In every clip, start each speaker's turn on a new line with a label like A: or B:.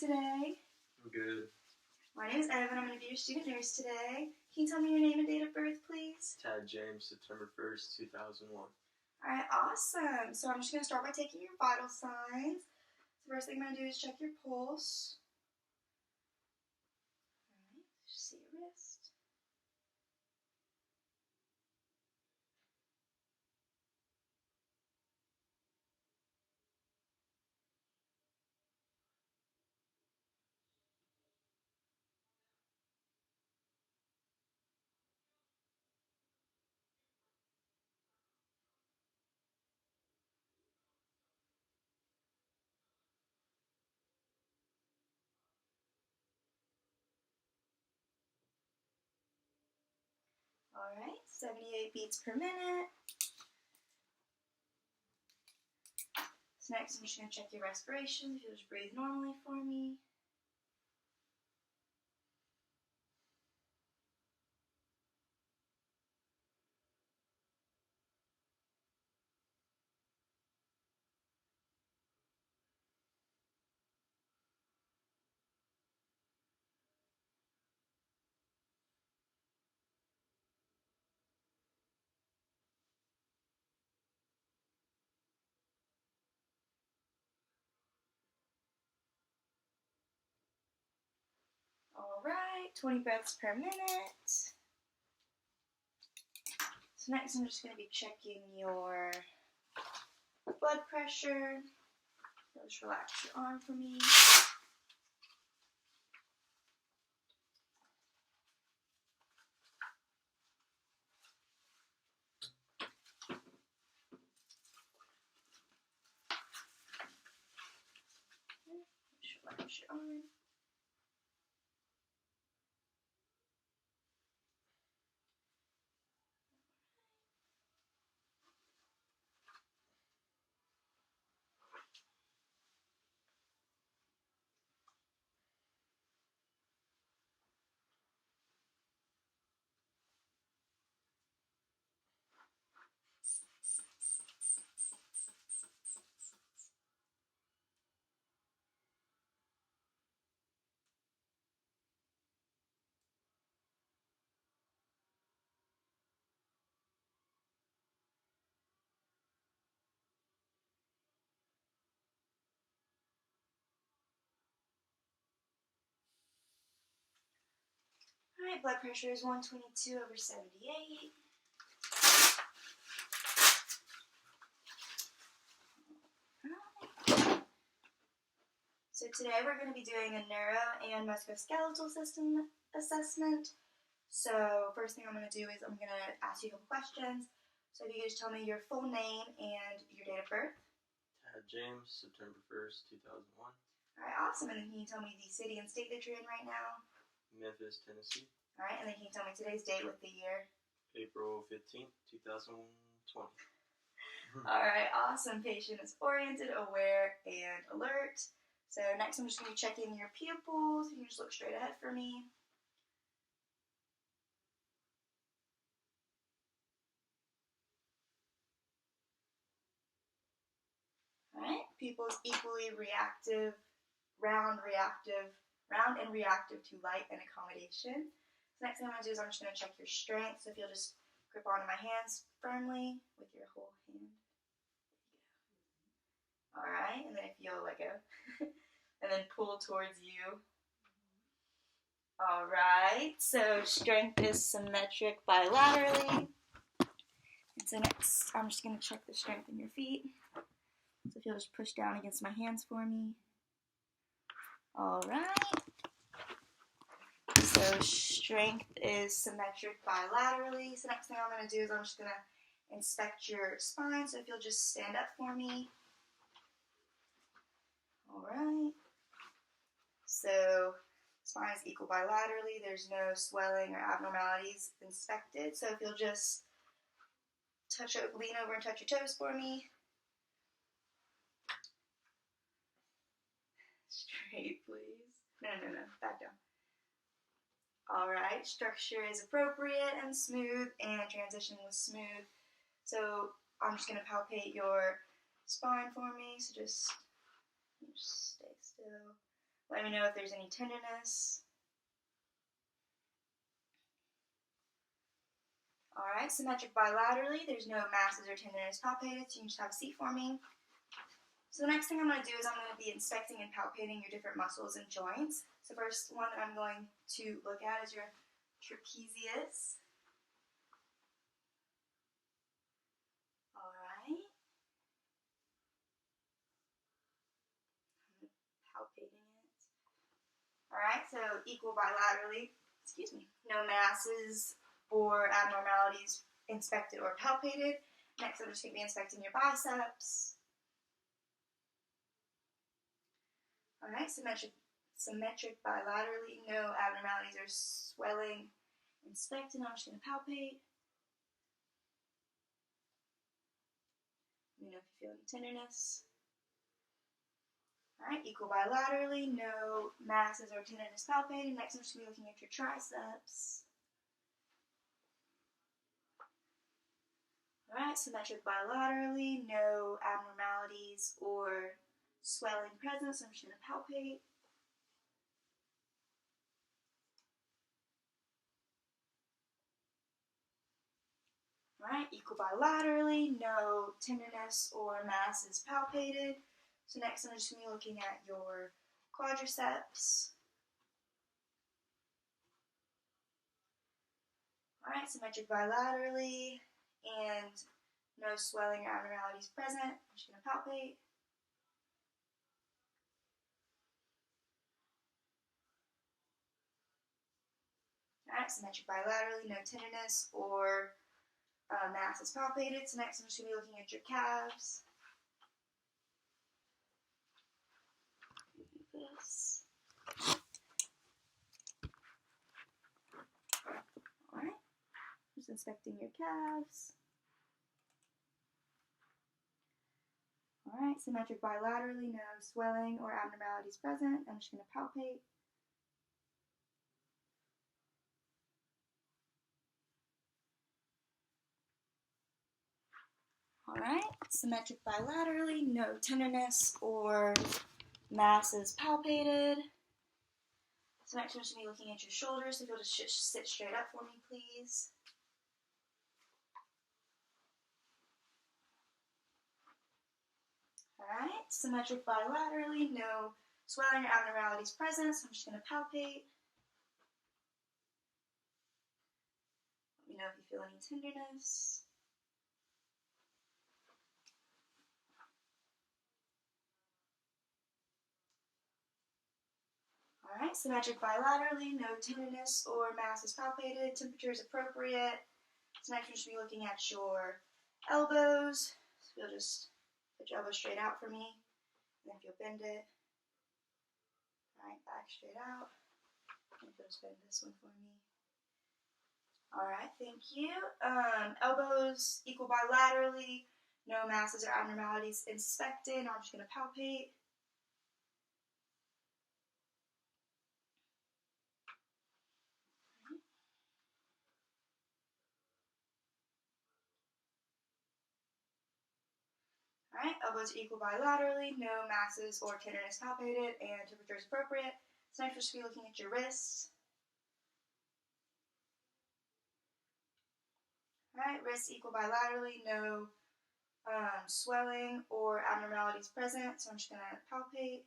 A: today?
B: I'm good.
A: My name is Evan. I'm going to be your student nurse today. Can you tell me your name and date of birth, please?
B: Tad James, September 1st, 2001.
A: Alright, awesome. So I'm just going to start by taking your vital signs. The first thing I'm going to do is check your pulse. Alright, just see your wrist. Alright, 78 beats per minute. So next I'm just going to check your respiration. If you'll just breathe normally for me. Alright, 20 breaths per minute. So next I'm just going to be checking your blood pressure. Just relax your arm for me. Just relax your arm. Alright, blood pressure is 122/78. So today we're going to be doing a neuro and musculoskeletal system assessment. So first thing I'm going to do is I'm going to ask you a couple questions. So if you could just tell me your full name and your date of birth.
B: Tad James, September 1st, 2001.
A: Alright, awesome. And then can you tell me the city and state that you're in right now?
B: Memphis, Tennessee.
A: Alright, and then can you tell me today's date with the year?
B: April 15th, 2020.
A: Alright, awesome. Patient is oriented, aware, and alert. So next I'm just going to be checking your pupils. You can just look straight ahead for me. Alright, pupils equally reactive, round and reactive to light and accommodation. So next thing I'm going to do is I'm just going to check your strength. So if you'll just grip onto my hands firmly with your whole hand. Alright, and then if you'll let go. And then pull towards you. Alright, so strength is symmetric bilaterally. And so next, I'm just going to check the strength in your feet. So if you'll just push down against my hands for me. Alright. So strength is symmetric bilaterally. So next thing I'm going to do is I'm just going to inspect your spine. So if you'll just stand up for me. Alright. So spine is equal bilaterally. There's no swelling or abnormalities inspected. So if you'll just lean over and touch your toes for me. Straight, please. No, back down. Alright, structure is appropriate and smooth, and transition was smooth. So I'm just going to palpate your spine for me. So just stay still. Let me know if there's any tenderness. Alright, symmetric bilaterally. There's no masses or tenderness palpated, so you can just have a seat for me. So the next thing I'm going to do is I'm going to be inspecting and palpating your different muscles and joints. So first one that I'm going to look at is your trapezius. Alright. I'm palpating it. Alright, so equal bilaterally. Excuse me. No masses or abnormalities inspected or palpated. Next, I'm just going to be inspecting your biceps. Alright, symmetric bilaterally, no abnormalities or swelling inspected. I'm just going to palpate. Let me know if you feel any tenderness. Alright, equal bilaterally, no masses or tenderness palpated. Next, I'm just going to be looking at your triceps. Alright, symmetric bilaterally, no abnormalities or swelling present, so I'm just going to palpate. Alright, equal bilaterally, no tenderness or masses palpated. So next I'm just going to be looking at your quadriceps. Alright, symmetric bilaterally, and no swelling or abnormalities present. I'm just going to palpate. Alright, symmetric bilaterally, no tenderness or masses palpated. So next I'm just going to be looking at your calves. This. Alright, just inspecting your calves. Alright, symmetric bilaterally, no swelling or abnormalities present. I'm just going to palpate. Alright, symmetric bilaterally, no tenderness or masses palpated. So next I'm just going to be looking at your shoulders, so if you'll just sit straight up for me, please. Alright, symmetric bilaterally, no swelling or abnormalities present, so I'm just going to palpate. Let me know if you feel any tenderness. Alright, symmetric bilaterally, no tenderness or masses palpated, temperature is appropriate. So next we're just going to be looking at your elbows. So you'll just put your elbow straight out for me, and then if you'll bend it. Alright, back straight out. And if you'll just bend this one for me. Alright, thank you. Elbows equal bilaterally, no masses or abnormalities inspected. Now I'm just going to palpate. Alright, elbows equal bilaterally, no masses or tenderness palpated, and temperature is appropriate. So next we're just going to be looking at your wrists. Alright, wrists equal bilaterally, no swelling or abnormalities present, so I'm just going to palpate.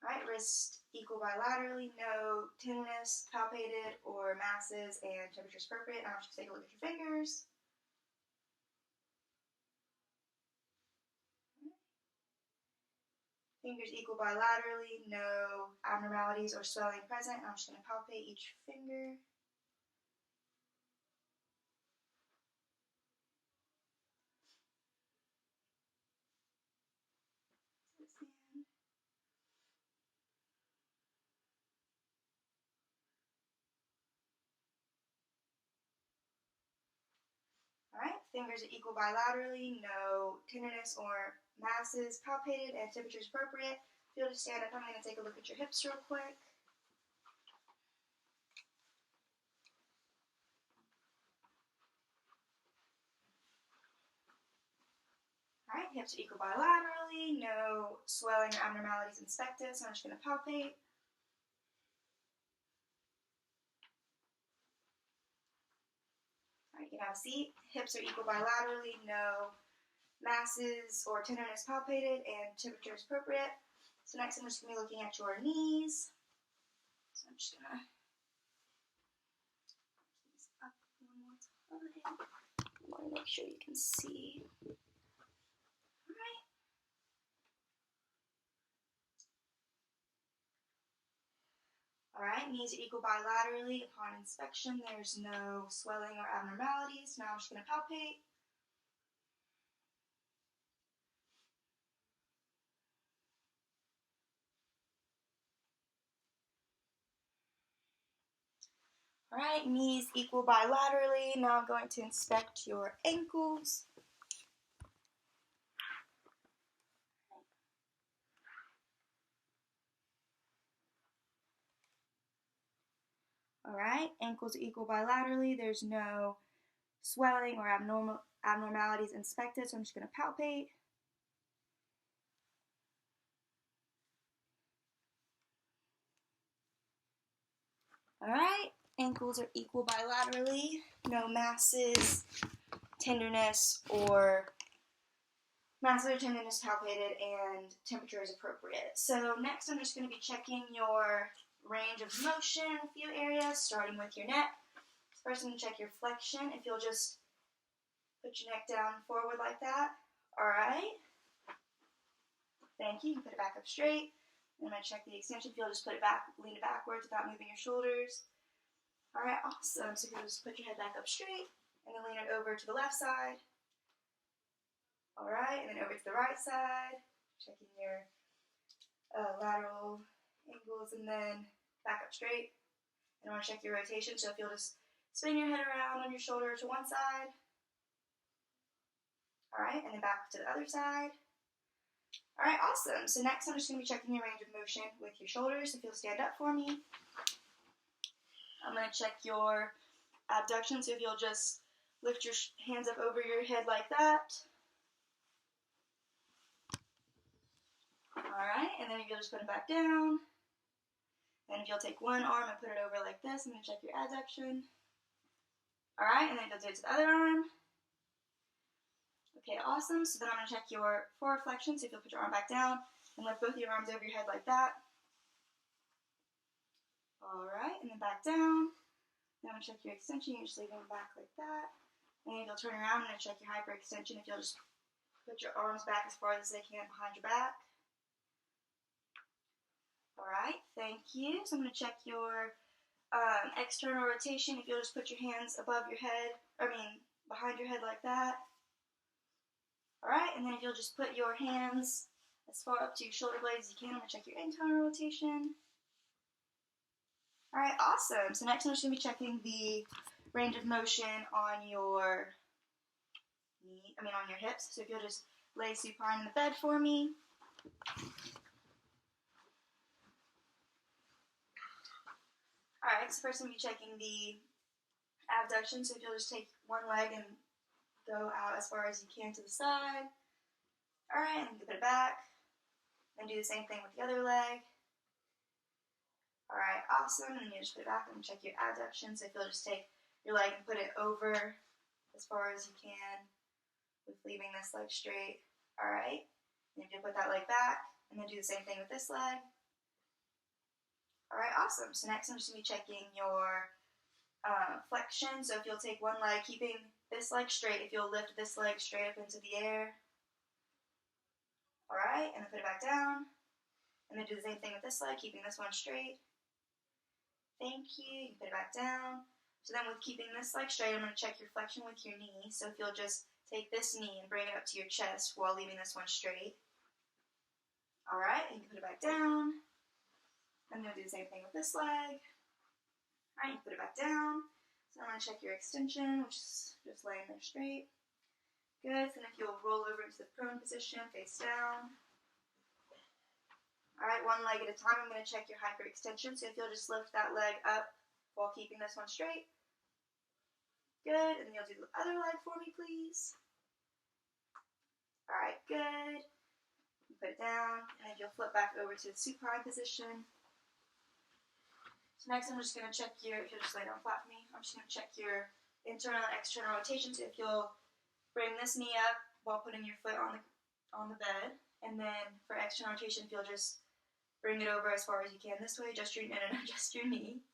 A: Alright, wrist equal bilaterally, no tenderness palpated or masses, and temperature is appropriate. Now I'm just going to take a look at your fingers. Fingers equal bilaterally, no abnormalities or swelling present. I'm just going to palpate each finger. Alright, fingers are equal bilaterally, no tenderness or masses palpated, and temperature is appropriate. If you'll just stand up, I'm going to take a look at your hips real quick. hips are equal bilaterally, no swelling or abnormalities inspected, so I'm just going to palpate. Alright, you can have a seat. Hips are equal bilaterally, no masses or tenderness palpated, and temperature is appropriate. So next I'm just going to be looking at your knees. So I'm just going to these up one more time. I want to make sure you can see. Alright. Alright, knees are equal bilaterally. Upon inspection, there's no swelling or abnormalities. Now I'm just going to palpate. Alright, knees equal bilaterally. Now I'm going to inspect your ankles. Alright, ankles are equal bilaterally. There's no swelling or abnormalities inspected, so I'm just going to palpate. Alright, ankles are equal bilaterally. No masses, tenderness, or tenderness palpated, and temperature is appropriate. So next I'm just going to be checking your range of motion in a few areas, starting with your neck. First I'm going to check your flexion. If you'll just put your neck down forward like that. Alright. Thank you. You can put it back up straight. And I'm going to check the extension. If you'll just put it back, lean it backwards without moving your shoulders. Alright, awesome. So if you'll just put your head back up straight, and then lean it over to the left side. Alright, and then over to the right side. Checking your lateral angles, and then back up straight. And I want to check your rotation, so if you'll just spin your head around on your shoulder to one side. Alright, and then back to the other side. Alright, awesome. So next I'm just going to be checking your range of motion with your shoulders. If you'll stand up for me. I'm going to check your abduction, so if you'll just lift your hands up over your head like that. Alright, and then if you'll just put it back down. And if you'll take one arm and put it over like this, I'm going to check your adduction. Alright, and then if you'll do it to the other arm. Okay, awesome. So then I'm going to check your forward flexion. So if you'll put your arm back down and lift both your arms over your head like that. Alright, and then back down. Then I'm going to check your extension. You just leave them back like that. And if you'll turn around, I'm going to check your hyperextension. If you'll just put your arms back as far as they can behind your back. Alright, thank you. So I'm going to check your external rotation. If you'll just put your hands above your head, behind your head like that. Alright, and then if you'll just put your hands as far up to your shoulder blades as you can, I'm going to check your internal rotation. Alright, awesome. So next I'm just going to be checking the range of motion on your on your hips. So if you'll just lay supine in the bed for me. Alright, so first I'm going to be checking the abduction. So if you'll just take one leg and go out as far as you can to the side. Alright, and put it back. Then do the same thing with the other leg. Alright, awesome. And you just put it back and check your adduction. So if you'll just take your leg and put it over as far as you can with leaving this leg straight. Alright. And if you put that leg back, and then do the same thing with this leg. Alright, awesome. So next I'm just going to be checking your flexion. So if you'll take one leg, keeping this leg straight, if you'll lift this leg straight up into the air. Alright, and then put it back down. And then do the same thing with this leg, keeping this one straight. Thank you. You can put it back down. So then with keeping this leg straight, I'm going to check your flexion with your knee. So if you'll just take this knee and bring it up to your chest while leaving this one straight. Alright, and you can put it back down. I'm going to do the same thing with this leg. Alright, you can put it back down. So I'm going to check your extension, which is just laying there straight. Good. So then if you'll roll over into the prone position, face down. Alright, one leg at a time. I'm going to check your hyperextension. So if you'll just lift that leg up while keeping this one straight. Good. And then you'll do the other leg for me, please. Alright, good. Put it down, and then you'll flip back over to the supine position. So next I'm just going to check your, if you'll just lay down flat for me, I'm just going to check your internal and external rotation. So if you'll bring this knee up while putting your foot on the bed, and then for external rotation, if you'll just bring it over as far as you can this way, adjust your, adjust your knee.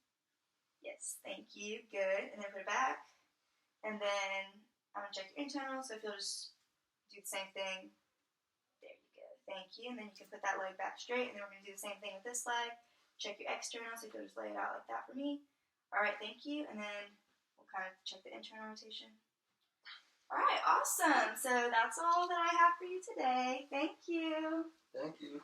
A: Yes, thank you, good. And then put it back. And then I'm going to check your internal, so if you'll just do the same thing. There you go, thank you. And then you can put that leg back straight, and then we're going to do the same thing with this leg. Check your external, so if you'll just lay it out like that for me. Alright, thank you. And then we'll kind of check the internal rotation. Alright, awesome. So that's all that I have for you today. Thank you.
B: Thank you.